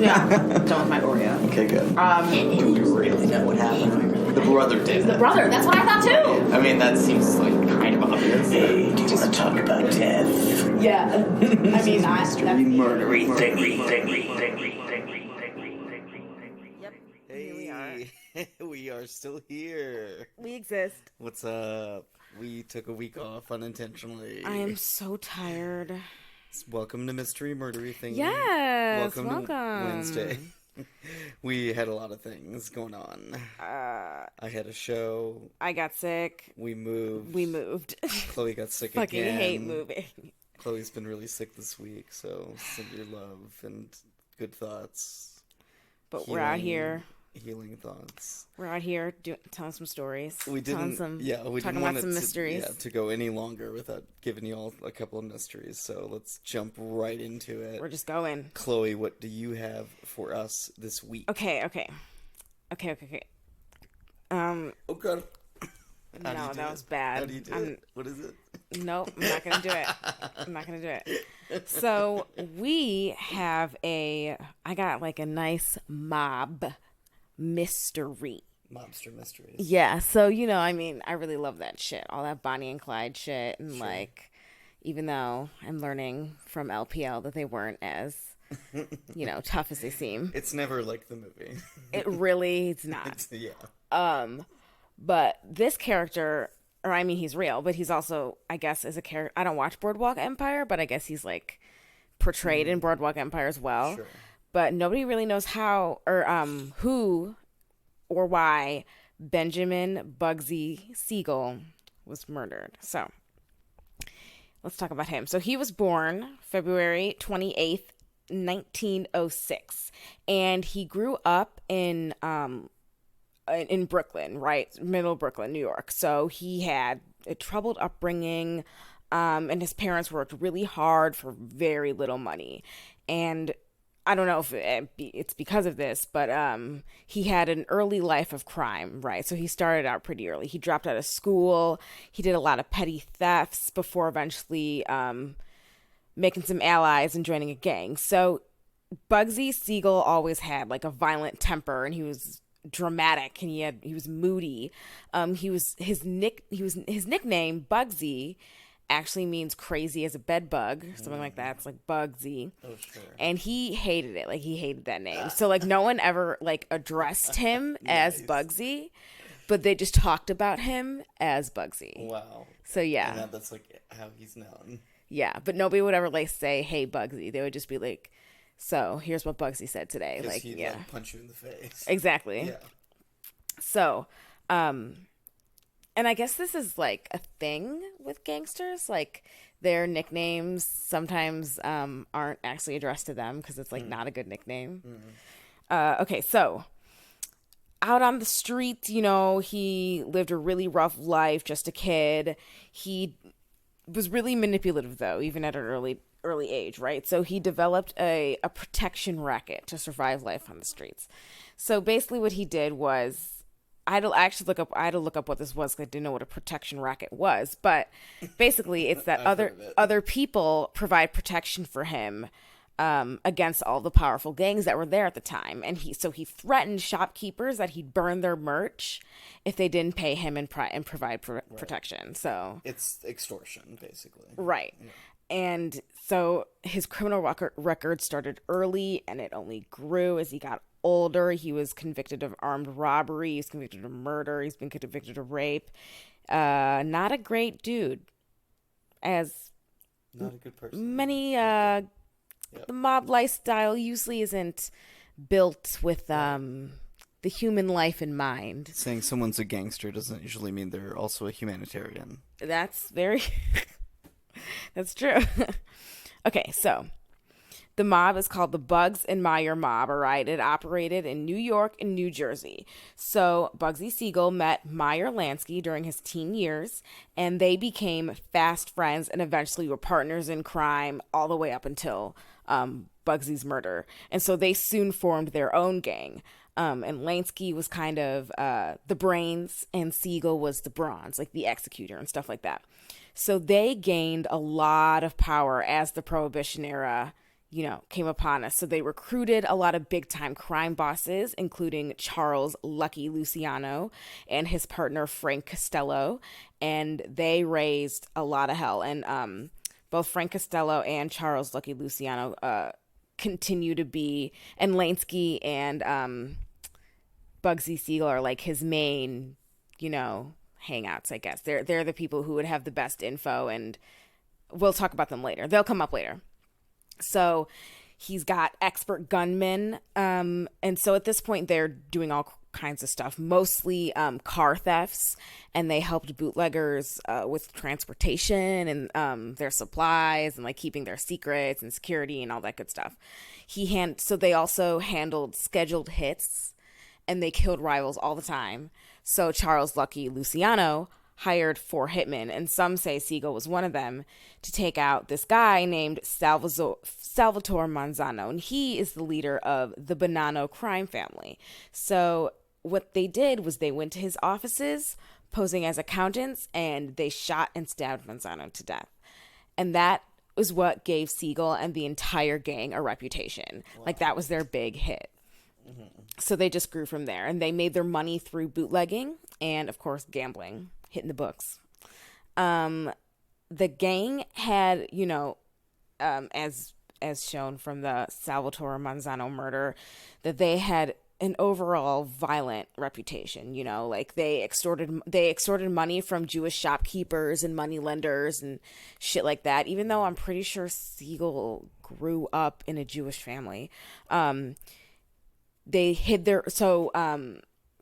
Yeah, done with my Oreo. Okay, good. Do we really know what happened? The brother did. The brother, that's what I thought too. I mean, that seems like kind of obvious. Hey, do you want to talk about death? Yeah. I mean, Murdery thingy. Yep. Hey, Here we are. we are still here. We exist. What's up? We took a week off unintentionally. I am so tired. Welcome to Mystery Murdery Thingy. Yes, welcome. To Wednesday. We had a lot of things going on. I had a show. I got sick. We moved. Chloe got sick Fucking again. hate moving. Chloe's been really sick this week, so send your love and good thoughts. But we're out here. Healing thoughts. We're out here telling some stories. We didn't. We didn't talking want about some it mysteries. to go any longer without giving you all a couple of mysteries. So let's jump right into it. We're just going. Chloe, what do you have for us this week? Okay. Oh God. No, that was bad. How do you do it? What is it? Nope, I'm not gonna do it. So we have I got like a nice mob mystery. Mobster mysteries. Yeah, so I mean, I really love that shit. All that Bonnie and Clyde shit, and like, even though I'm learning from LPL that they weren't as, tough as they seem. It's never like the movie. It's not. Yeah. But this character, or I mean, he's real, but he's also, I guess, as a character. I don't watch Boardwalk Empire, but I guess he's like portrayed in Boardwalk Empire as well. Sure. But nobody really knows how or who or why Benjamin Bugsy Siegel was murdered. So let's talk about him. So he was born February 28th, 1906, and he grew up in Brooklyn, right? Middle Brooklyn, New York. So he had a troubled upbringing, and his parents worked really hard for very little money. And I don't know if it's because of this, but he had an early life of crime, right? So he started out pretty early. He dropped out of school. He did a lot of petty thefts before eventually making some allies and joining a gang. So Bugsy Siegel always had like a violent temper, and he was dramatic, and he was moody. His nickname Bugsy actually means crazy as a bed bug, something like that. It's like Bugsy. Oh, sure. And he hated it. Like, he hated that name. So like no one ever like addressed him as Bugsy, but they just talked about him as Bugsy. Wow. So yeah. And that's like how he's known. Yeah, but nobody would ever like say, "Hey Bugsy." They would just be like, "So here's what Bugsy said today." Like, he'd, yeah, like, punch you in the face. Exactly. Yeah. So, and I guess this is like a thing with gangsters. Like, their nicknames sometimes aren't actually addressed to them because it's like not a good nickname. Okay, so out on the streets, he lived a really rough life, just a kid. He was really manipulative, though, even at an early age, right? So he developed a protection racket to survive life on the streets. So basically what he did was, I had to look up what this was because I didn't know what a protection racket was. But basically it's that other people provide protection for him against all the powerful gangs that were there at the time. And he threatened shopkeepers that he'd burn their merch if they didn't pay him and provide protection. So it's extortion, basically. Right. Yeah. And so his criminal record started early, and it only grew as he got older. He was convicted of armed robbery. He's convicted of murder. He's been convicted of rape. Not a great dude. As not a good person. Many, the mob lifestyle usually isn't built with the human life in mind. Saying someone's a gangster doesn't usually mean they're also a humanitarian. That's very... That's true. Okay, so the mob is called the Bugs and Meyer Mob, all right? It operated in New York and New Jersey. So Bugsy Siegel met Meyer Lansky during his teen years, and they became fast friends and eventually were partners in crime all the way up until Bugsy's murder. And so they soon formed their own gang. And Lansky was kind of the brains, and Siegel was the bronze, like the executor and stuff like that. So they gained a lot of power as the Prohibition era, came upon us. So they recruited a lot of big-time crime bosses, including Charles Lucky Luciano and his partner Frank Costello, and they raised a lot of hell. And both Frank Costello and Charles Lucky Luciano continue to be, and Lansky and Bugsy Siegel are like his main, hangouts, I guess. They're the people who would have the best info, and we'll talk about them later. They'll come up later. So he's got expert gunmen. And so at this point, they're doing all kinds of stuff, mostly car thefts. And they helped bootleggers with transportation and their supplies and like keeping their secrets and security and all that good stuff. So they also handled scheduled hits, and they killed rivals all the time. So Charles Lucky Luciano hired 4 hitmen, and some say Siegel was one of them, to take out this guy named Salvatore Manzano, and he is the leader of the Bonanno crime family. So what they did was they went to his offices posing as accountants, and they shot and stabbed Manzano to death. And that was what gave Siegel and the entire gang a reputation. Wow. Like, that was their big hit. Mm-hmm. So they just grew from there, and they made their money through bootlegging and, of course, gambling, hitting the books. The gang had, as shown from the Salvatore Manzano murder, that they had an overall violent reputation. Like they extorted money from Jewish shopkeepers and moneylenders and shit like that. Even though I'm pretty sure Siegel grew up in a Jewish family. They hid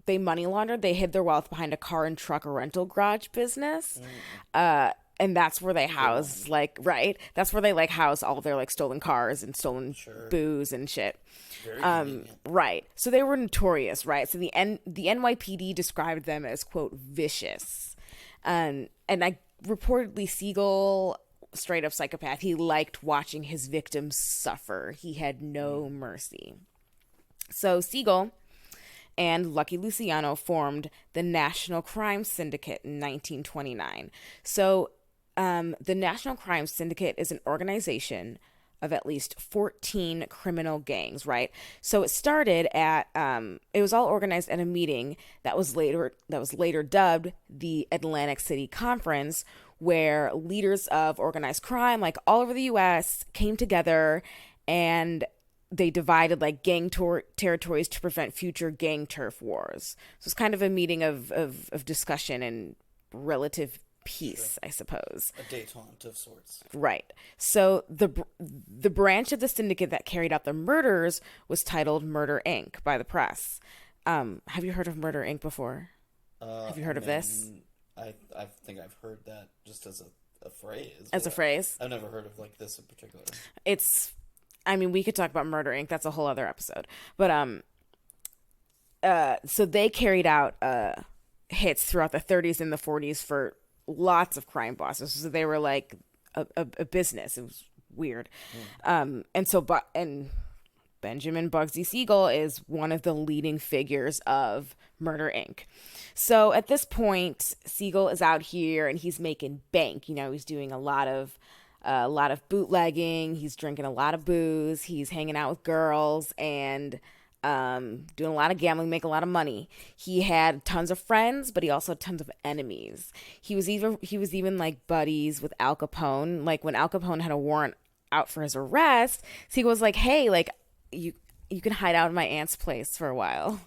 they money laundered. They hid their wealth behind a car and truck rental garage business. And that's where they house that's where they house all their stolen cars and stolen booze and shit. Right. So they were notorious, right? So the NYPD described them as, quote, vicious. And I reportedly, Siegel, straight up psychopath, he liked watching his victims suffer. He had no mercy. So Siegel and Lucky Luciano formed the National Crime Syndicate in 1929. So the National Crime Syndicate is an organization of at least 14 criminal gangs, right? So it started at it was all organized at a meeting that was later dubbed the Atlantic City Conference, where leaders of organized crime all over the US came together, and they divided gang territories to prevent future gang turf wars. So it's kind of a meeting of discussion and relative peace, I suppose. A détente of sorts. Right. So the branch of the syndicate that carried out the murders was titled Murder Inc. by the press. Have you heard of Murder Inc. before? Have you heard of this? I think I've heard that just as a phrase. As a phrase? I've never heard of this in particular. We could talk about Murder Inc. That's a whole other episode. But so they carried out hits throughout the 30s and the 40s for lots of crime bosses. So they were like a business. It was weird. And Benjamin Bugsy Siegel is one of the leading figures of Murder Inc. So at this point, Siegel is out here and he's making bank. He's doing a lot of bootlegging. He's drinking a lot of booze. He's hanging out with girls and doing a lot of gambling, make a lot of money. He had tons of friends, but he also had tons of enemies. He was even buddies with Al Capone. When Al Capone had a warrant out for his arrest, Siegel was like, "Hey, you can hide out in my aunt's place for a while."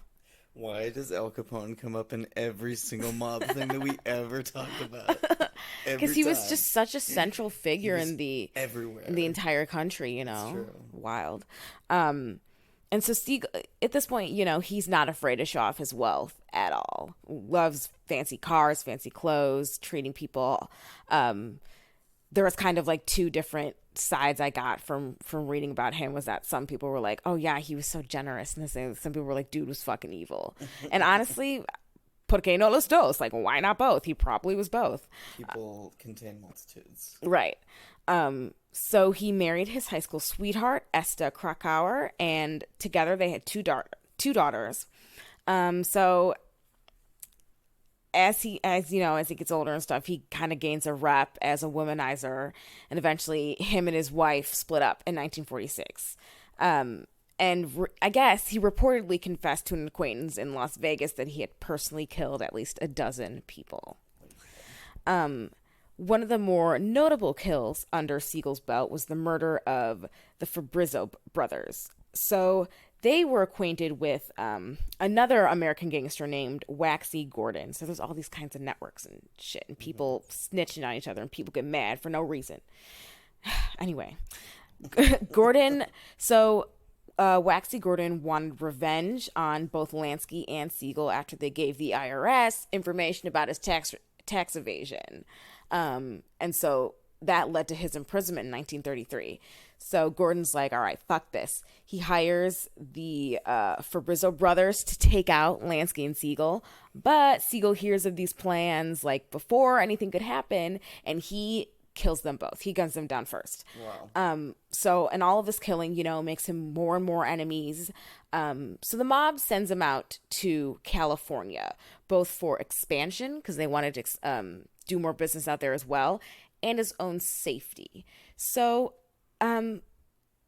Why does Al Capone come up in every single mob thing that we ever talk about? Because he was just such a central figure in the entire country. That's true. Wild. And so Siegel, at this point, he's not afraid to show off his wealth at all. Loves fancy cars, fancy clothes, treating people. There was kind of two different sides I got from reading about him. Was that some people were like, "Oh yeah, he was so generous," and some people were like, "Dude was fucking evil." And honestly, ¿por qué no los dos? Why not both? He probably was both. People contain multitudes. Right. So he married his high school sweetheart, Esta Krakauer, and together they had two daughters. So as he gets older and stuff, he kind of gains a rep as a womanizer, and eventually him and his wife split up in 1946. I guess he reportedly confessed to an acquaintance in Las Vegas that he had personally killed at least a dozen people. One of the more notable kills under Siegel's belt was the murder of the Fabrizio brothers. So they were acquainted with another American gangster named Waxy Gordon. So there's all these kinds of networks and shit, and people snitching on each other, and people get mad for no reason. Anyway, Gordon. So Waxy Gordon wanted revenge on both Lansky and Siegel after they gave the IRS information about his tax evasion. And so that led to his imprisonment in 1933. So Gordon's like, all right, fuck this. He hires the Fabrizio brothers to take out Lansky and Siegel. But Siegel hears of these plans like before anything could happen, and he kills them both. He guns them down first. Wow. And all of this killing, makes him more and more enemies. So the mob sends him out to California, both for expansion, because they wanted to do more business out there as well, and his own safety. So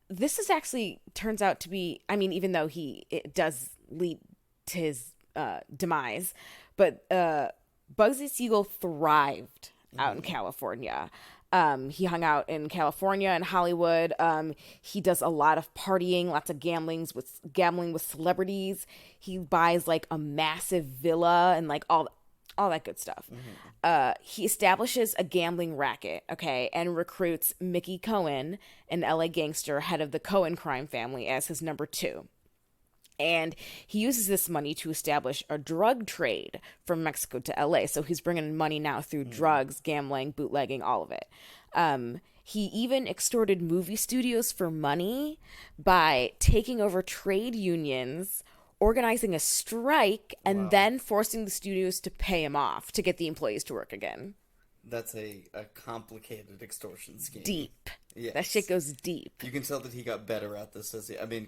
this is actually turns out to be, even though it does lead to his demise, but Bugsy Siegel thrived out in California. He hung out in California and Hollywood. He does a lot of partying, lots of gambling with celebrities. He buys like a massive villa and like all that good stuff. He establishes a gambling racket, and recruits Mickey Cohen, an LA gangster, head of the Cohen crime family, as his number 2. And he uses this money to establish a drug trade from Mexico to LA. So he's bringing in money now through drugs, gambling, bootlegging, all of it. He even extorted movie studios for money by taking over trade unions, organizing a strike, and then forcing the studios to pay him off to get the employees to work again. That's a complicated extortion scheme. Deep. Yes. That shit goes deep. You can tell that he got better at this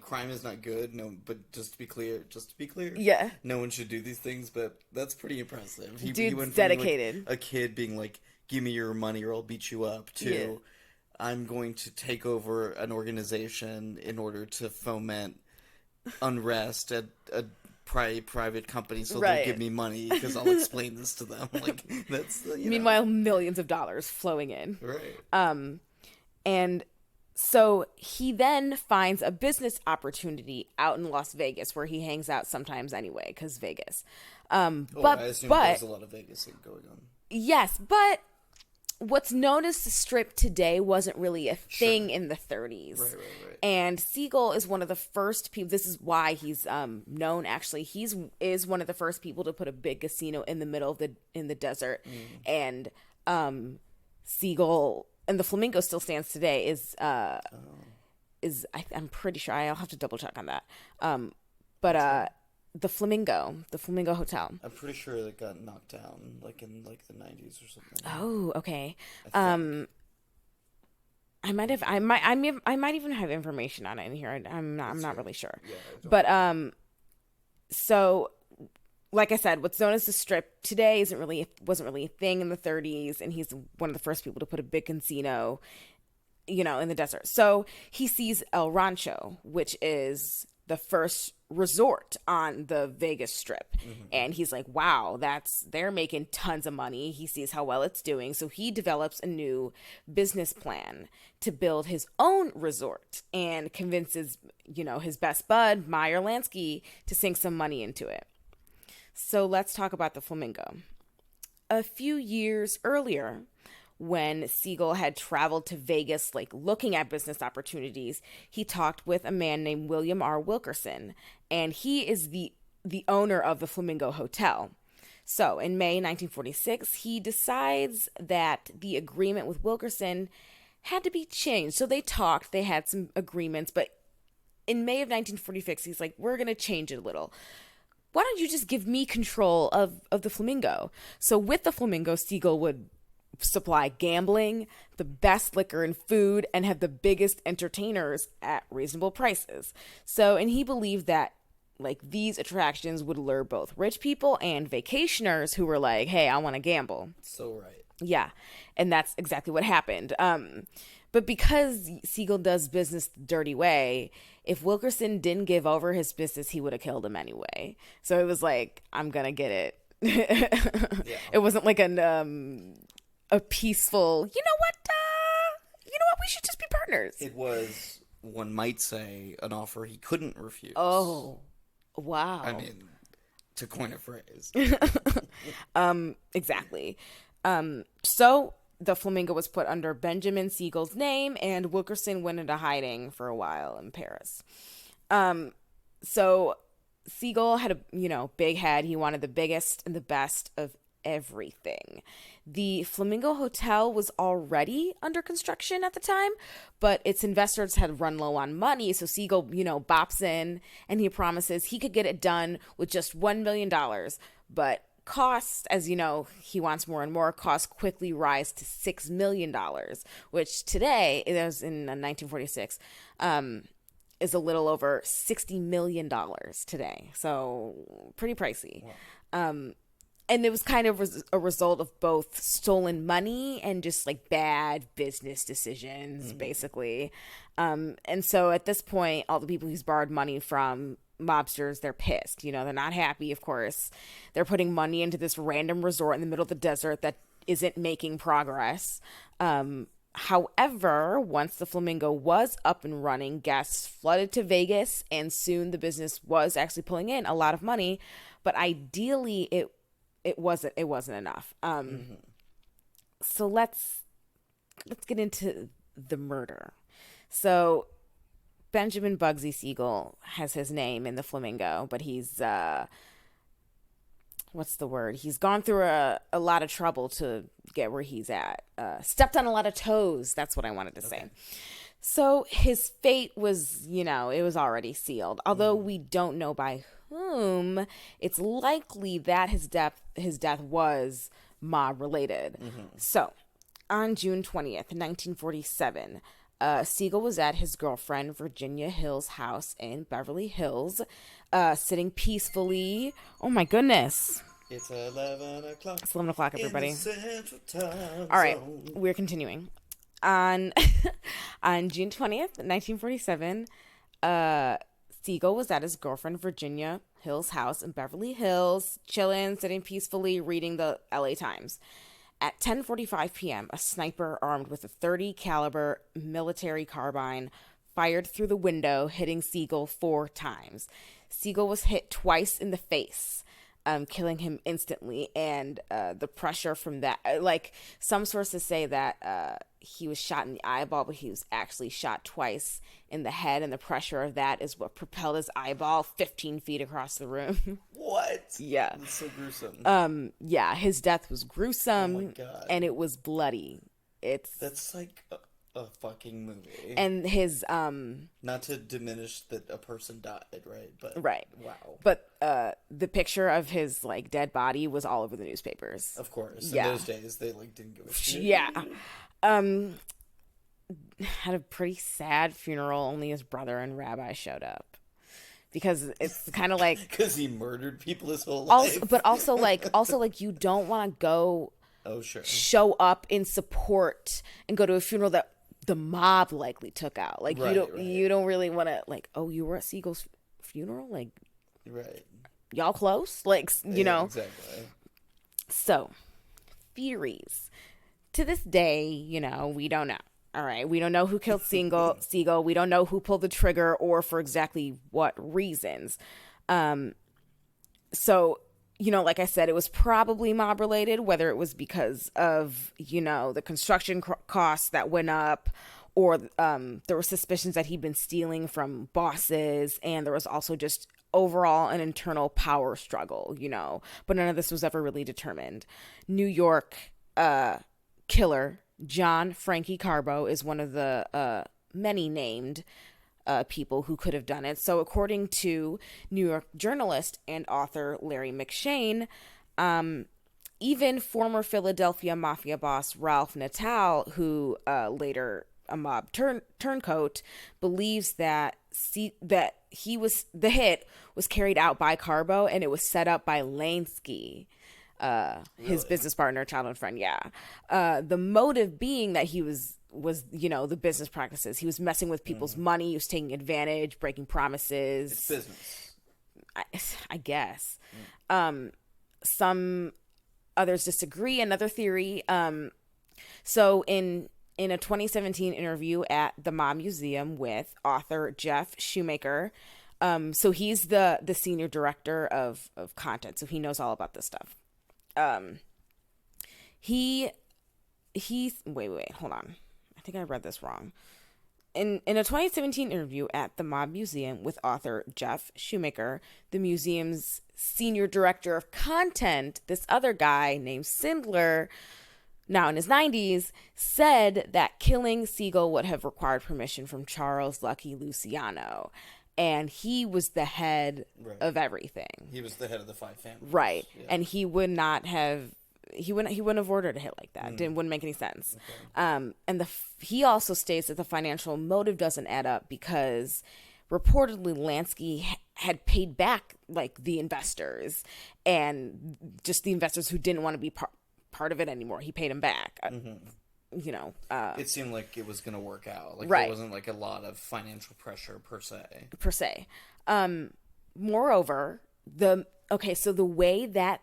crime is not good, but just to be clear, yeah, no one should do these things, but that's pretty impressive. Dude's went from dedicated. A kid being like, give me your money or I'll beat you up, to I'm going to take over an organization in order to foment unrest at a private company, so they'll give me money because I'll explain this to them. Like, that's meanwhile, millions of dollars flowing in. Right. And so he then finds a business opportunity out in Las Vegas, where he hangs out sometimes anyway, because Vegas. I assume there's a lot of Vegas going on. Yes, but what's known as the Strip today wasn't really a thing in the 30s. Right. And Siegel is one of the first people. This is why he's known. Actually, is one of the first people to put a big casino in the middle of in the desert. And Siegel, and the Flamingo still stands today. I'm pretty sure, I'll have to double check on that. But the Flamingo Hotel. I'm pretty sure it got knocked down, like in the 90s or something. Oh, okay. I might even have information on it in here. I'm not really sure. Yeah, but so like I said, what's known as the Strip today wasn't really a thing in the 30s, and he's one of the first people to put a big casino, in the desert. So he sees El Rancho, which is the first resort on the Vegas Strip. And he's like, wow, they're making tons of money. He sees how well it's doing. So he develops a new business plan to build his own resort, and convinces, his best bud, Meyer Lansky, to sink some money into it. So let's talk about the Flamingo. A few years earlier, when Siegel had traveled to Vegas, looking at business opportunities, he talked with a man named William R. Wilkerson, and he is the owner of the Flamingo Hotel. So in May 1946, he decides that the agreement with Wilkerson had to be changed. So they talked, they had some agreements, but in May of 1946, he's like, we're going to change it a little. Why don't you just give me control of the Flamingo? So with the Flamingo, Siegel would supply gambling, the best liquor and food, and have the biggest entertainers at reasonable prices. So, and he believed that like these attractions would lure both rich people and vacationers who were like, hey, I want to gamble. So right. Yeah, and that's exactly what happened. But because Siegel does business the dirty way, if Wilkerson didn't give over his business, he would have killed him anyway. So it was like, I'm gonna get it. Yeah. It wasn't like a peaceful, you know what, we should just be partners. It was, one might say, an offer he couldn't refuse. Oh, wow. I mean, to coin a phrase. Exactly. So the Flamingo was put under Benjamin Siegel's name, and Wilkerson went into hiding for a while in Paris. So Siegel had a, big head. He wanted the biggest and the best of everything. The Flamingo Hotel was already under construction at the time, but its investors had run low on money. So Siegel, bops in and he promises he could get it done with just $1 million. But costs, as you know, he wants more and more, costs quickly rise to $6 million, which today, it was in 1946, is a little over $60 million today. So pretty pricey. Wow. And it was kind of a result of both stolen money and just like bad business decisions, basically. And so at this point, all the people he's borrowed money from, mobsters, they're pissed. They're not happy, of course. They're putting money into this random resort in the middle of the desert that isn't making progress. However, once the Flamingo was up and running, guests flooded to Vegas, and soon the business was actually pulling in a lot of money. But ideally, it wasn't enough. So let's get into the murder. So Benjamin Bugsy Siegel has his name in the Flamingo, but he's what's the word? He's gone through a lot of trouble to get where he's at. Stepped on a lot of toes. That's what I wanted to say. So his fate was, it was already sealed. Although we don't know by whom, it's likely that his death was mob related. So on June 20th, 1947, Siegel was at his girlfriend Virginia Hill's house in Beverly Hills, sitting peacefully. Oh my goodness. It's 11 o'clock. It's 11 o'clock, everybody. In the Central Time All right, Zone. we're continuing. On June 20th, 1947, Siegel was at his girlfriend Virginia Hill's house in Beverly Hills, chilling, sitting peacefully, reading the LA Times. At 10:45 p.m., a sniper armed with a .30 caliber military carbine fired through the window, hitting Siegel 4 times. Siegel was hit twice in the face, killing him instantly, and the pressure from that, like some sources say that he was shot in the eyeball, but he was actually shot twice in the head, and the pressure of that is what propelled his eyeball 15 feet across the room. What? Yeah. That's so gruesome. Yeah, his death was gruesome. Oh my God. And it was bloody. That's like a fucking movie. And his not to diminish that a person died, right? But right. Wow. But the picture of his like dead body was all over the newspapers. Of course. Yeah. In those days they like didn't give a shit. Yeah. Had a pretty sad funeral. Only his brother and rabbi showed up. Because it's kind of like because he murdered people his whole life. Also like you don't want to go show up in support and go to a funeral that the mob likely took out. Like you don't really want to like, oh, you were at Siegel's funeral, like y'all close, like you know exactly. So theories to this day, we don't know. All right, we don't know who killed Siegel. We don't know who pulled the trigger or for exactly what reasons. So, like I said, it was probably mob related, whether it was because of, the construction costs that went up, or there were suspicions that he'd been stealing from bosses, and there was also just overall an internal power struggle, but none of this was ever really determined. New York killer John Frankie Carbo is one of the many named people who could have done it. So according to New York journalist and author Larry McShane, even former Philadelphia mafia boss Ralph Natal, who later a mob turncoat, believes that the hit was carried out by Carbo, and it was set up by Lansky, his business partner, childhood friend. Yeah. The motive being that he was the business practices. He was messing with people's money. He was taking advantage, breaking promises. It's business. I guess. Some others disagree. Another theory. So in a 2017 interview at the Mob Museum with author Jeff Shoemaker, so he's the senior director of content, so he knows all about this stuff. He's wait, hold on. I think I read this wrong. In a 2017 interview at the Mob Museum with author Jeff Shoemaker, the museum's senior director of content, this other guy named Sindler, now in his 90s, said that killing Siegel would have required permission from Charles Lucky Luciano. And he was the head of everything. He was the head of the five families. Right. Yeah. And he would not have... He wouldn't have ordered a hit like that. It wouldn't make any sense. Okay. And he also states that the financial motive doesn't add up because reportedly Lansky had paid back like the investors and just the investors who didn't want to be part of it anymore. He paid them back. It seemed like it was going to work out. Like right. There wasn't like a lot of financial pressure per se. Moreover, the way that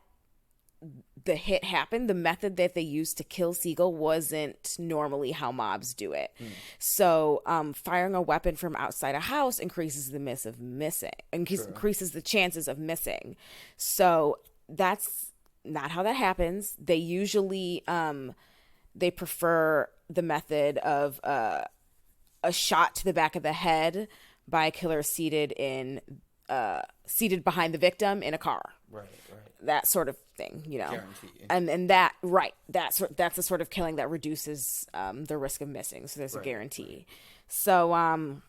the hit happened, the method that they used to kill Siegel wasn't normally how mobs do it. So firing a weapon from outside a house increases the increases the chances of missing. So that's not how that happens. They usually they prefer the method of a shot to the back of the head by a killer seated behind the victim in a car. Right. That sort of thing, Guarantee. And that's the sort of killing that reduces the risk of missing. So there's a guarantee. Right. So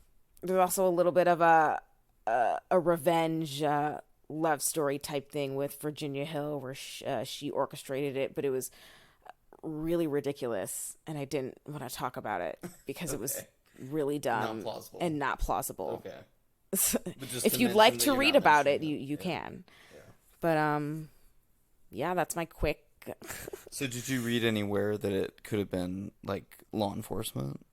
there's also a little bit of a revenge love story type thing with Virginia Hill where she orchestrated it, but it was really ridiculous, and I didn't want to talk about it because it was really dumb and not plausible. Okay. If you'd like to read about it, you can. But yeah, that's my quick. So did you read anywhere that it could have been like law enforcement,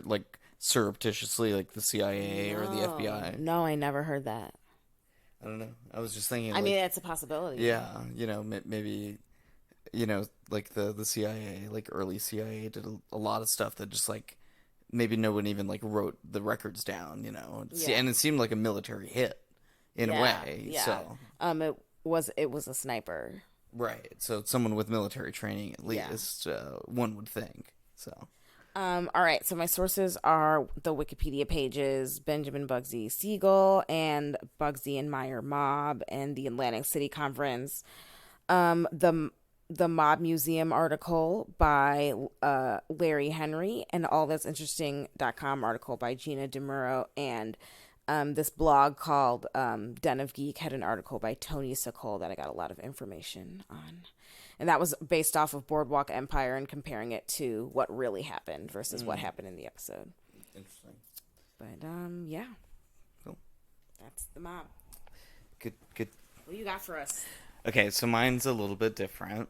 like surreptitiously, like the CIA or the FBI? No, I never heard that. I don't know. I was just thinking. I mean, it's a possibility. Yeah, maybe, like the CIA, like early CIA, did a lot of stuff that just like maybe no one even like wrote the records down, and it seemed like a military hit in a way. Yeah. So it was a sniper. Right. So it's someone with military training at least, one would think. So. All right. So my sources are the Wikipedia pages, Benjamin Bugsy Siegel and Bugsy and Meyer Mob and the Atlantic City Conference. The Mob Museum article by Larry Henry and allthat'sinteresting.com article by Gina DeMuro, and this blog called Den of Geek had an article by Tony Sokol that I got a lot of information on. And that was based off of Boardwalk Empire and comparing it to what really happened versus what happened in the episode. Interesting. But, yeah. Cool. That's the mob. Good. What do you got for us? Okay, so mine's a little bit different.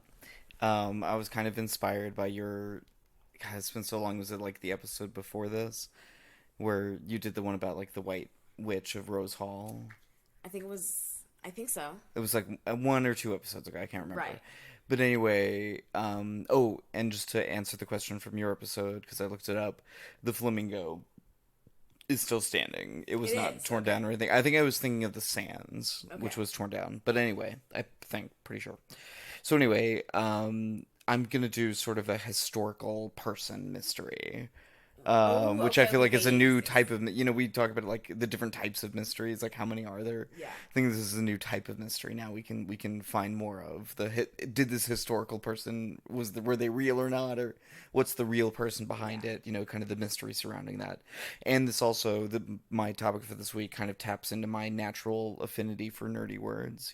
I was kind of inspired by your... God, it's been so long. Was it like the episode before this? Where you did the one about like the White Witch of Rose Hall? I think so. It was like 1 or 2 episodes ago. I can't remember. Right. But anyway, and just to answer the question from your episode, because I looked it up, the flamingo is still standing. It was not torn down or anything. I think I was thinking of the Sands, which was torn down. But anyway, pretty sure. So anyway, I'm going to do sort of a historical person mystery. Which I feel like is a new type of, we talk about like the different types of mysteries, like how many are there? Yeah. I think this is a new type of mystery now we can find more of. Did this historical person, were they real or not, or what's the real person behind it, kind of the mystery surrounding that. And this also, my topic for this week kind of taps into my natural affinity for nerdy words,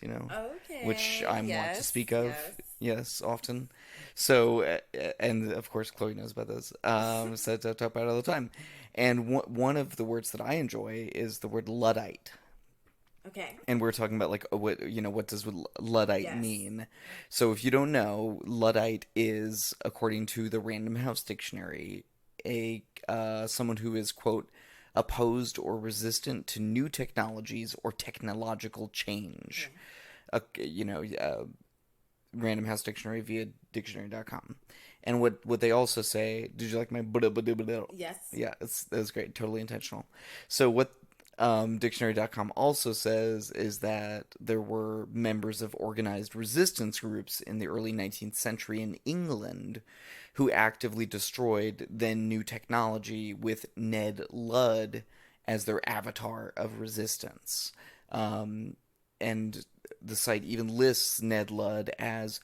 which I want to speak of, Yes, often. So, and of course, Chloe knows about this. So I talk about it all the time. And one of the words that I enjoy is the word Luddite. Okay. And we're talking about like what does Luddite Yes. mean? So if you don't know, Luddite is, according to the Random House Dictionary, a someone who is, quote, opposed or resistant to new technologies or technological change. Random House Dictionary via dictionary.com. And what they also say, did you like my Yes. Yeah, that was great. Totally intentional. So what dictionary.com also says is that there were members of organized resistance groups in the early 19th century in England who actively destroyed then new technology, with Ned Ludd as their avatar of resistance. And the site even lists Ned Ludd as,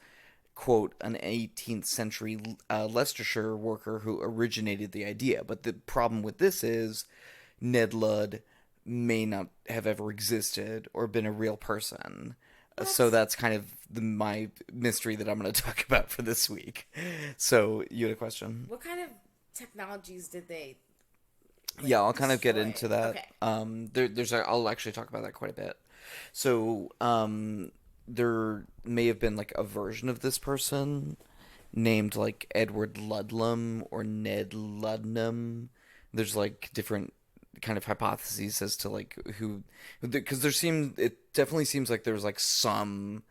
quote, an 18th century Leicestershire worker who originated the idea. But the problem with this is Ned Ludd may not have ever existed or been a real person. So that's kind of my mystery that I'm going to talk about for this week. So you had a question? What kind of technologies did they? Yeah, I'll kind of get destroy? into that. Okay. I'll actually talk about that quite a bit. So, there may have been like a version of this person named like Edward Ludlam or Ned Ludnam. There's like different kind of hypotheses as to like who, because it definitely seems like there's like some,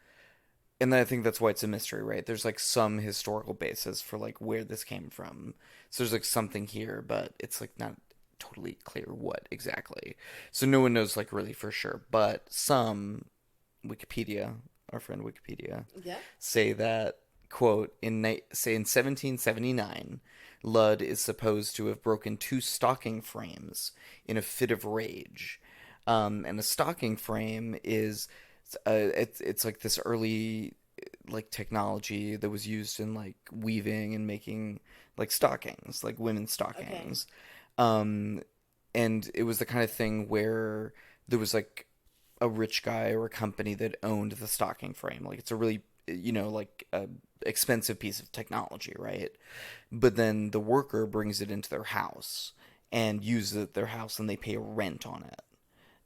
and I think that's why it's a mystery, right? There's like some historical basis for like where this came from. So there's like something here, but it's like not totally clear what exactly. So no one knows like really for sure, but some Wikipedia, our friend Wikipedia, Yeah. say that, quote, in 1779, Ludd is supposed to have broken two stocking frames in a fit of rage. And a stocking frame is it's like this early like technology that was used in like weaving and making like stockings, like women's stockings. And it was the kind of thing where there was like a rich guy or a company that owned the stocking frame. Like it's a really, like a expensive piece of technology, right? But then the worker brings it into their house and uses it at their house, and they pay rent on it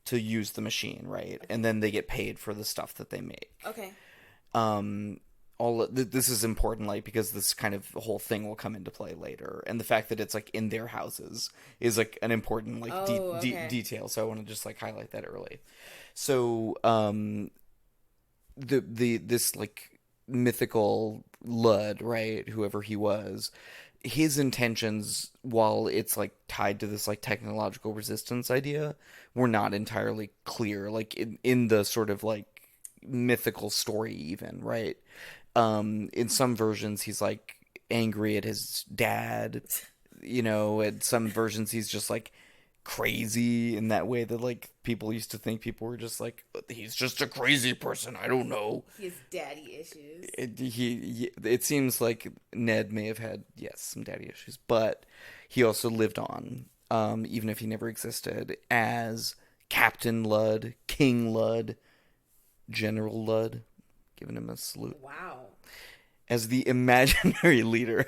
to use the machine, right? Okay. And then they get paid for the stuff that they make. Okay. This is important, like, because this kind of whole thing will come into play later, and the fact that it's like in their houses is like an important like okay. detail. So I want to just like highlight that early. So this like mythical Ludd, right, whoever he was, his intentions, while it's like tied to this like technological resistance idea, were not entirely clear, like in the sort of like mythical story even, right? In some versions he's like angry at his dad, at some versions he's just like crazy in that way that like people used to think people were just like, he's just a crazy person, I don't know. He has daddy issues. It seems like Ned may have had, yes, some daddy issues, but he also lived on, even if he never existed, as Captain Ludd, King Ludd, General Ludd, giving him a salute. Wow. As the imaginary leader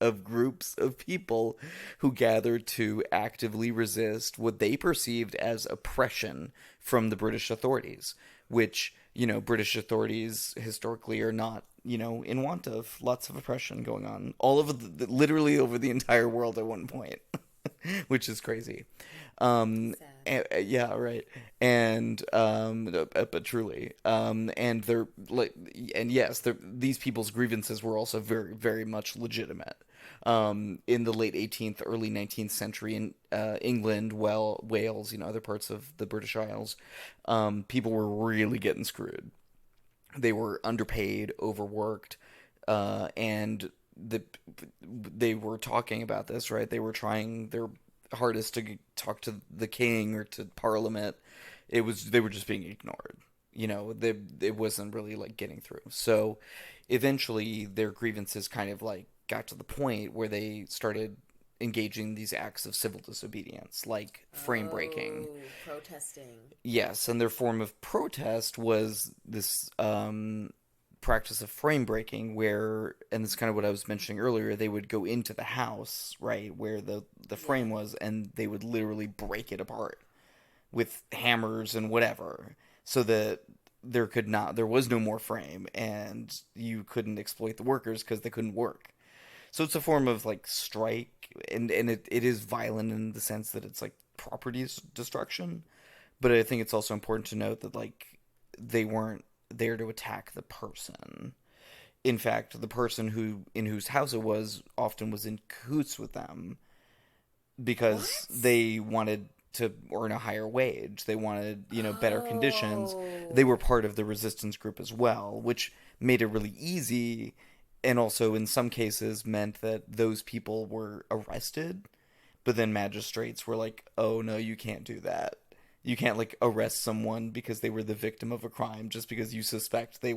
of groups of people who gathered to actively resist what they perceived as oppression from the British authorities, which, British authorities historically are not, in want of. Lots of oppression going on all over literally over the entire world at one point, which is crazy. Yeah, right. And but truly, and they're like, and yes, these people's grievances were also very, very much legitimate. In the late 18th, early 19th century in England, Wales, other parts of the British Isles, people were really getting screwed. They were underpaid, overworked, and they were talking about this, right? They were trying their hardest to talk to the king or to Parliament. They were just being ignored. It wasn't really like getting through. So eventually their grievances kind of like got to the point where they started engaging these acts of civil disobedience, like frame breaking, protesting. Yes, and their form of protest was this practice of frame breaking where, and it's kind of what I was mentioning earlier, they would go into the house, right, where the frame was, and they would literally break it apart with hammers and whatever, so that there was no more frame, and you couldn't exploit the workers because they couldn't work. So it's a form of like strike, and it is violent in the sense that it's like property destruction. But I think it's also important to note that like they weren't there to attack the person. In fact, the person in whose house it was often was in cahoots with them because they wanted to earn a higher wage. They wanted, better conditions. They were part of the resistance group as well, which made it really easy, and also in some cases meant that those people were arrested, but then magistrates were like, oh no, you can't do that. You can't like arrest someone because they were the victim of a crime just because you suspect they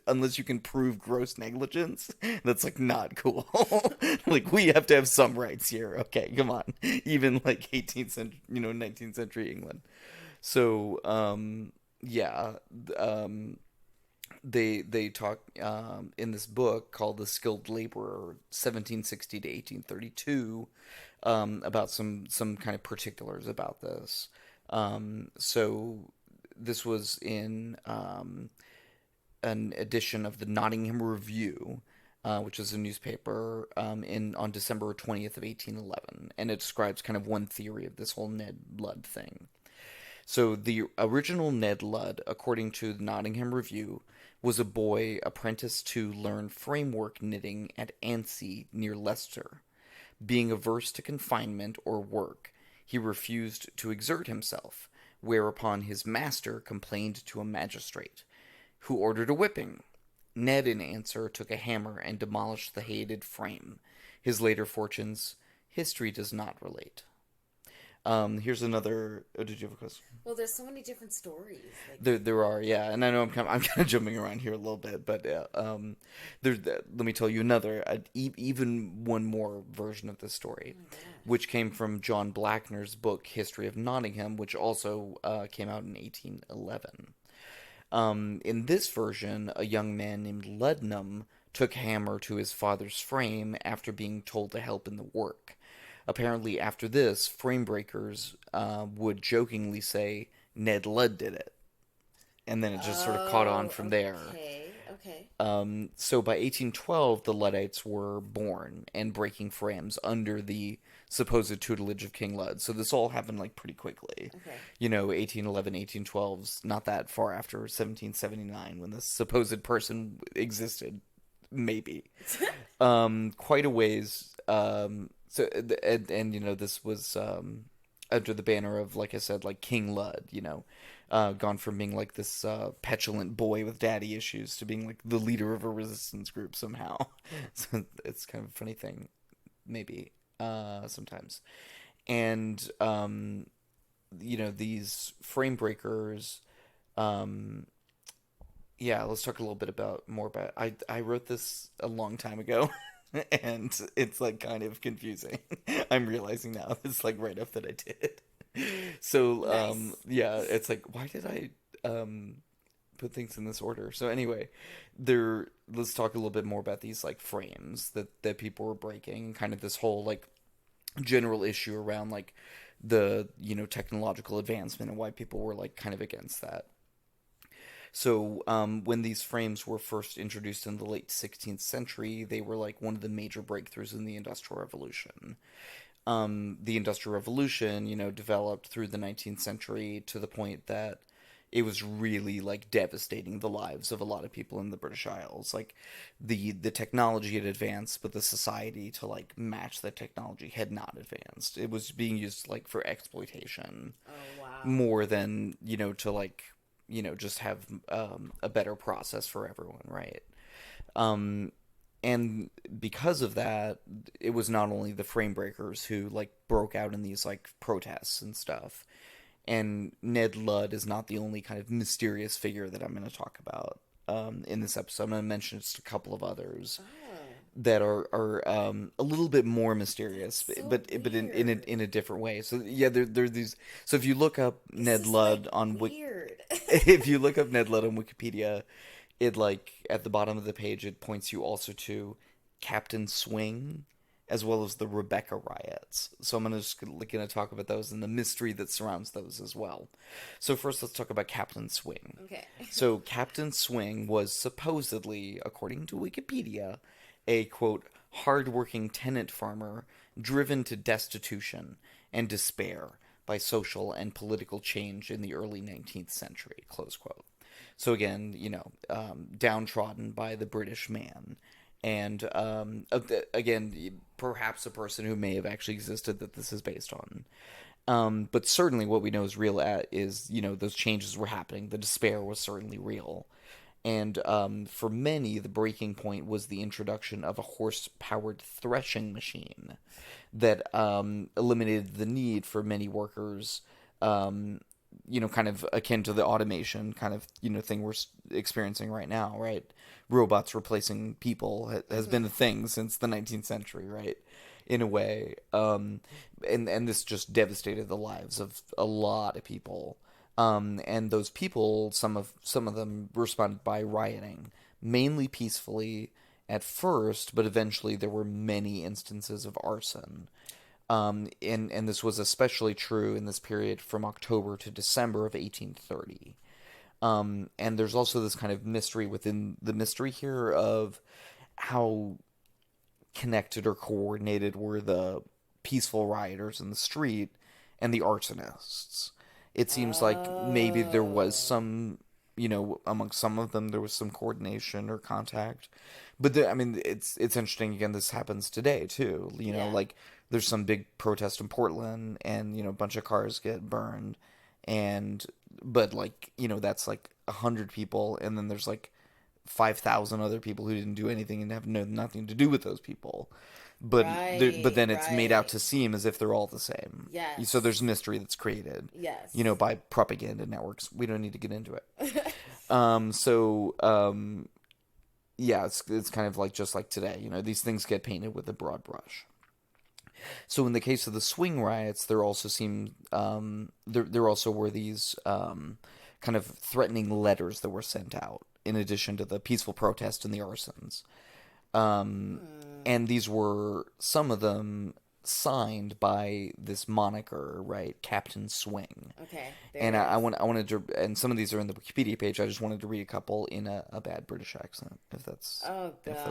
unless you can prove gross negligence. That's like not cool. Like we have to have some rights here. Okay, come on. Even like 18th century, 19th century England. So, they talk in this book called The Skilled Laborer, 1760 to 1832, about some kind of particulars about this. So this was in an edition of the Nottingham Review, which is a newspaper, on December 20th of 1811, and it describes kind of one theory of this whole Ned Ludd thing. So the original Ned Ludd, according to the Nottingham Review, was a boy apprenticed to learn framework knitting at Anstey near Leicester. Being averse to confinement or work, he refused to exert himself, whereupon his master complained to a magistrate, who ordered a whipping. Ned, in answer, took a hammer and demolished the hated frame. His later fortunes, history does not relate. Here's another. Oh, did you have a question? Well, there's so many different stories. There are, yeah, and I know I'm kind of jumping around here a little bit, but let me tell you another, even one more version of this story, which came from John Blackner's book History of Nottingham, which also came out in 1811. In this version, a young man named Ludnam took hammer to his father's frame after being told to help in the work. Apparently, after this, frame breakers would jokingly say, Ned Ludd did it. And then it just sort of caught on from there. Okay. So by 1812, the Luddites were born and breaking frames under the supposed tutelage of King Ludd. So this all happened like pretty quickly. Okay. 1811, 1812's not that far after 1779 when this supposed person existed. Maybe. Quite a ways. So, and this was under the banner of, like I said, like King Ludd, gone from being like this petulant boy with daddy issues to being like the leader of a resistance group somehow. So it's kind of a funny thing, maybe, sometimes. And, these frame breakers, let's talk a little bit more about, I wrote this a long time ago. And it's like kind of confusing. I'm realizing now it's like right off that I did. So nice. It's like, why did I put things in this order? So anyway, let's talk a little bit more about these like frames that people were breaking, kind of this whole like general issue around like the technological advancement and why people were like kind of against that. So when these frames were first introduced in the late 16th century, they were like one of the major breakthroughs in the Industrial Revolution. The Industrial Revolution, developed through the 19th century to the point that it was really like devastating the lives of a lot of people in the British Isles. Like the technology had advanced, but the society to like match that technology had not advanced. It was being used like for exploitation. Oh, wow. More than, to like, just have a better process for everyone, right? And because of that, it was not only the frame breakers who like broke out in these like protests and stuff. And Ned Ludd is not the only kind of mysterious figure that I'm going to talk about in this episode. I'm going to mention just a couple of others that are a little bit more mysterious, but in a different way. So yeah, there are these. So if you look up Ned Ludd on weird. if you look up Ned Ludd on Wikipedia, it, like, at the bottom of the page, it points you also to Captain Swing, as well as the Rebecca riots. So I'm gonna talk about those and the mystery that surrounds those as well. So first, let's talk about Captain Swing. Okay. So Captain Swing was supposedly, according to Wikipedia, a, quote, hard-working tenant farmer driven to destitution and despair by social and political change in the early 19th century, close quote. So again, downtrodden by the British man. And, again, perhaps a person who may have actually existed that this is based on. But certainly what we know is real is, those changes were happening. The despair was certainly real. And for many, the breaking point was the introduction of a horse-powered threshing machine that eliminated the need for many workers, kind of akin to the automation kind of, thing we're experiencing right now, right? Robots replacing people has been a thing since the 19th century, right? In a way. And this just devastated the lives of a lot of people. And those people, some of them responded by rioting, mainly peacefully at first, but eventually there were many instances of arson. And this was especially true in this period from October to December of 1830. And there's also this kind of mystery within the mystery here of how connected or coordinated were the peaceful rioters in the street and the arsonists. It seems like maybe there was some, amongst some of them there was some coordination or contact. But it's interesting, again, this happens today too. Like there's some big protest in Portland and, a bunch of cars get burned but that's like 100 people, and then there's like 5,000 other people who didn't do anything and have nothing to do with those people. But but then it's made out to seem as if they're all the same. Yes. So there's mystery that's created. Yes. By propaganda networks. We don't need to get into it. It's kind of like just like today. These things get painted with a broad brush. So in the case of the swing riots, there also there also were these kind of threatening letters that were sent out in addition to the peaceful protest and the arsons. And these were, some of them, signed by this moniker, right? Captain Swing. Okay. And I wanted to, and some of these are in the Wikipedia page. I just wanted to read a couple in a bad British accent, if that's okay. If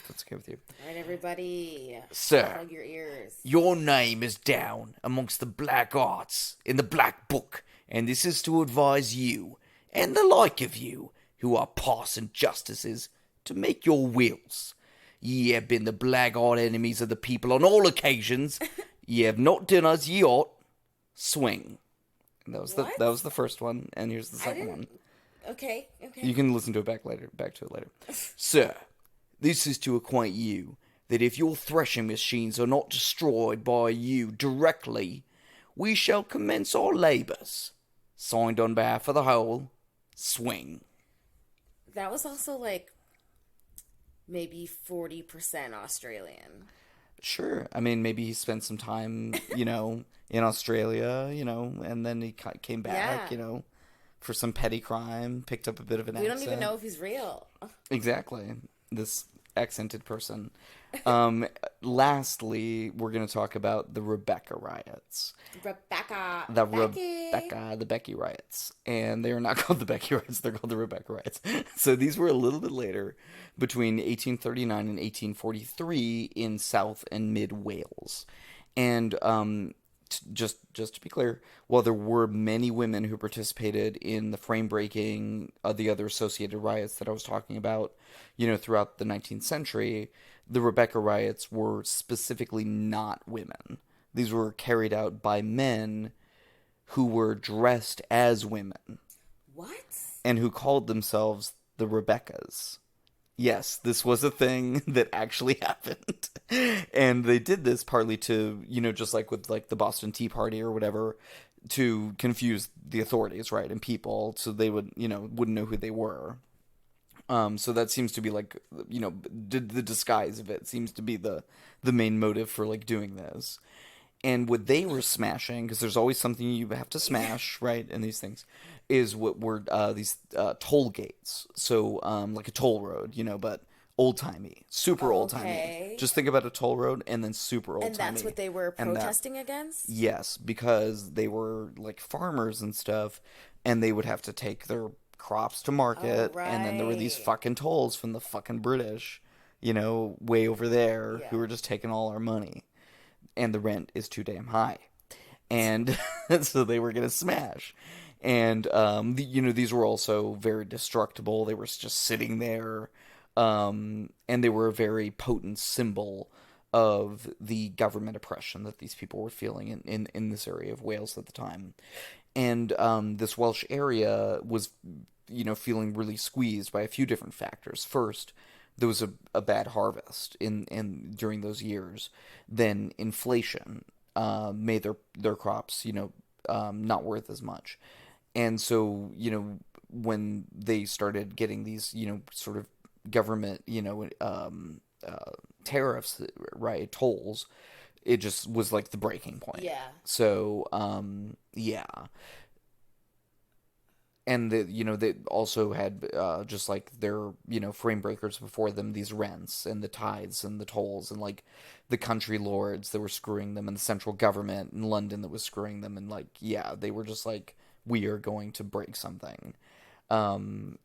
that's okay with you. All right, everybody. Sir, plug your ears. Your name is down amongst the black arts in the Black Book, and this is to advise you, and the like of you, who are parson justices, to make your wills. Ye have been the blackguard enemies of the people on all occasions. Ye have not done as ye ought. Swing. And that was the first one, and here's the second one. Okay. You can listen to it back to it later. Sir, this is to acquaint you that if your threshing machines are not destroyed by you directly, we shall commence our labours. Signed on behalf of the whole, Swing. That was also like maybe 40% Australian. Sure. Maybe he spent some time, in Australia, and then he came back, for some petty crime, picked up a bit of an accent. We don't even know if he's real. Exactly. This accented person. Lastly, we're going to talk about the Rebecca riots. The Becky riots. And they are not called the Becky riots, they're called the Rebecca riots. So these were a little bit later, between 1839 and 1843 in South and Mid Wales. And just to be clear, while there were many women who participated in the frame breaking of the other associated riots that I was talking about, throughout the 19th century, the Rebecca riots were specifically not women. These were carried out by men who were dressed as women. What? And who called themselves the Rebeccas. Yes, this was a thing that actually happened. And they did this partly to, just like with like the Boston Tea Party or whatever, to confuse the authorities, right, and people, so they would, wouldn't know who they were. So that seems to be like, the disguise of it seems to be the main motive for like doing this. And what they were smashing, because there's always something you have to smash, right, in these things, is what were these toll gates. So, like a toll road, but old-timey, super old-timey. Okay. Just think about a toll road and then super old-timey. And that's what they were And protesting against? Yes, because they were, like, farmers and stuff, and they would have to take their crops to market, and then there were these right. fucking tolls from the fucking British, way over there, Yeah. who were just taking all our money. And the rent is too damn high. And so they were going to smash. And, these were also very destructible. They were just sitting there. And they were a very potent symbol of the government oppression that these people were feeling in this area of Wales at the time. And this Welsh area was, feeling really squeezed by a few different factors. First, there was a bad harvest in during those years. Then inflation made their crops, not worth as much. And so, when they started getting these, sort of government, tariffs, right, tolls, it just was like the breaking point. Yeah. So, yeah. And they also had just like their frame breakers before them, these rents and the tithes and the tolls and like the country lords that were screwing them and the central government in London that was screwing them, and like they were just like, we are going to break something. And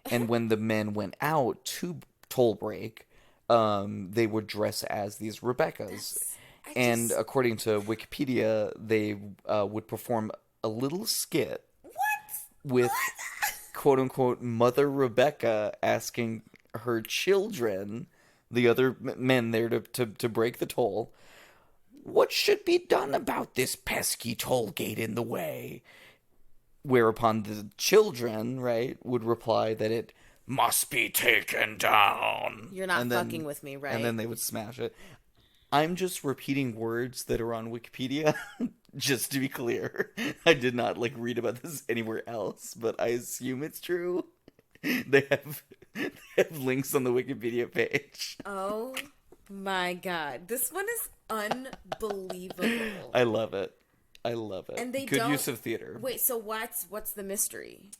when the men went out to toll break, they would dress as these Rebeccas, and according to Wikipedia, they would perform a little skit with quote-unquote Mother Rebecca asking her children, the other men there to break the toll, what should be done about this pesky toll gate in the way? Whereupon the children, right, would reply that it must be taken down. You're not fucking with me, right? And then they would smash it. I'm just repeating words that are on Wikipedia, just to be clear. I did not read about this anywhere else, but I assume it's true. They have links on the Wikipedia page. Oh my god. This one is unbelievable. I love it. And they Good use of theater. Wait, so what's the mystery?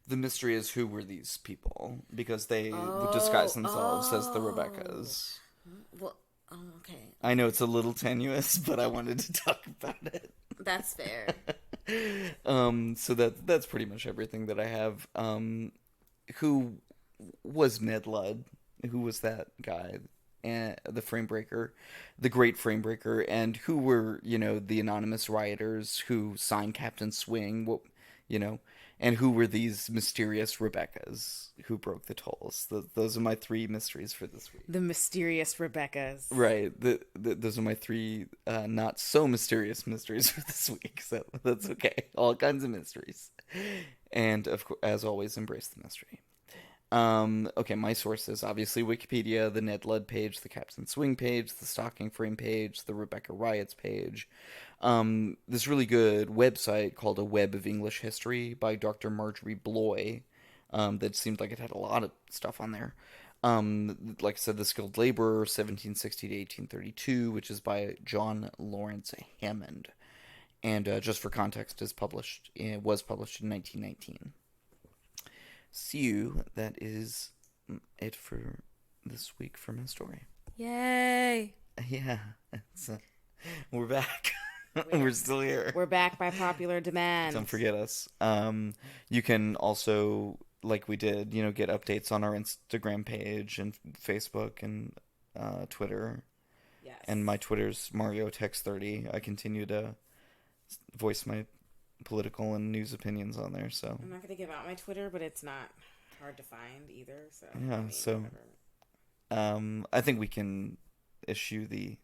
The mystery is, who were these people? Because they would disguise themselves as the Rebeccas. Well, okay. I know it's a little tenuous, but I wanted to talk about it. That's fair. So that's pretty much everything that I have. Who was Ned Ludd? Who was that guy? And the frame breaker, the great frame breaker, and who were, the anonymous rioters who signed Captain Swing, and who were these mysterious Rebeccas who broke the tolls. Those are my three mysteries for this week. The mysterious Rebeccas. Right. Those are my three not so mysterious mysteries for this week. So that's okay. All kinds of mysteries. And, of course, as always, embrace the mystery. Okay, my sources, obviously Wikipedia, the Ned Ludd page, the Captain Swing page, the Stocking Frame page, the Rebecca Riots page. This really good website called A Web of English History by Dr. Marjorie Bloy, that seemed like it had a lot of stuff on there. Like I said, The Skilled Laborer, 1760 to 1832, which is by John Lawrence Hammond. And just for context, was published in 1919. So that is it for this week for my story. Yay! Yeah, we're back. We're still here. We're back by popular demand. Don't forget us. You can also, like we did, get updates on our Instagram page and Facebook and Twitter. Yes. And my Twitter's MarioTex30. I continue to voice my political and news opinions on there, so I'm not going to give out my Twitter, but it's not hard to find either, so yeah. I think we can issue the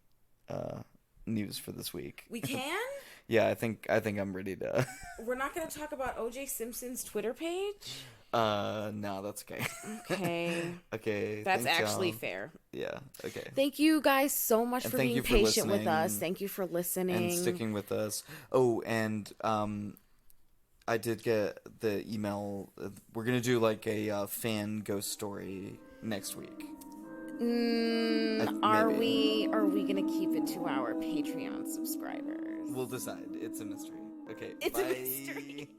news for this week. We can? Yeah, I think I'm ready to. We're not going to talk about O.J. Simpson's Twitter page? No, that's okay. Okay. Okay. That's thanks, actually y'all. fair. Yeah, okay. Thank you guys so much And for thank being you for patient with listening us. Thank you for listening. And sticking with us. Oh, and I did get the email. We're going to do a fan ghost story next week. Are are we gonna keep it to our Patreon subscribers? We'll decide. It's a mystery. Okay. It's bye. a mystery.